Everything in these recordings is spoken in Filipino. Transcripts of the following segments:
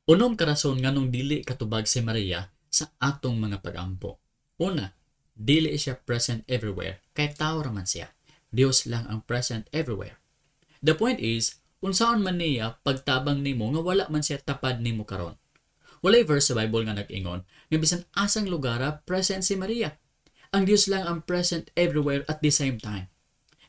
Unom karason nganong dili katubag si Maria sa atong mga pag-ampo. Una, dili siya present everywhere kay tao raman siya. Dios lang ang present everywhere. The point is, unsaon man niya pagtabang nimo nga wala man siya tapad nimo karon. Walay verse sa Bible nga nag-ingon nga bisan asang lugara present si Maria. Ang Dios lang ang present everywhere at the same time.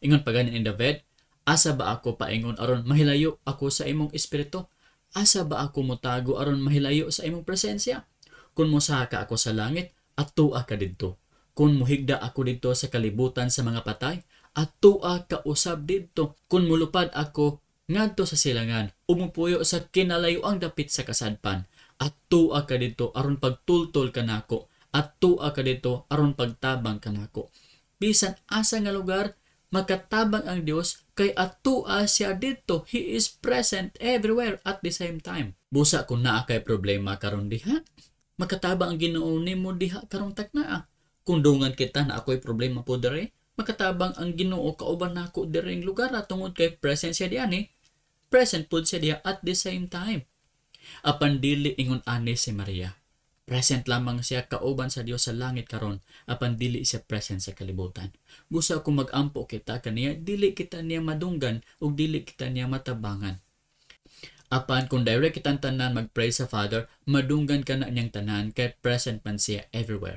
Ingon pa ganin in David, asa ba ako paingon aron mahilayo ako sa imong espiritu? Asa ba ako motago aron mahilayo sa imong presensya? Kung mosaka ako sa langit, atua ka didto. Kung muhigda ako didto sa kalibutan sa mga patay, atua ka usab didto. Kung mulupad ako ngadto sa silangan, umupuyo sa kinalayoang dapit sa kasadpan, atua ka didto aron pagtultol kanako, atua ka didto aron pagtabang kanako. Bisan asa nga lugar makatabang ang Dios kay atua siya didto. He is present everywhere at the same time. Busa kung naa kay problema karon diha, makatabang ang Ginoo nimo diha karong tagna. Kung dungan kita na ako'y problema po dere, makatabang ang Ginoo kauban nako dere ang lugar tungod kay present siya diani. Present pud siya diha at the same time. Apan dili ingon ani si Maria. Present lamang siya kauban sa Dios sa langit karon, apan dili siya present sa kalibutan. Busa kung mag-ampo kita kaniya, dili kita niya madunggan ug dili kita niya matabangan. Apan kung direct kitang tanan mag-pray sa Father, madunggan ka na niyang tanan kay present man siya everywhere.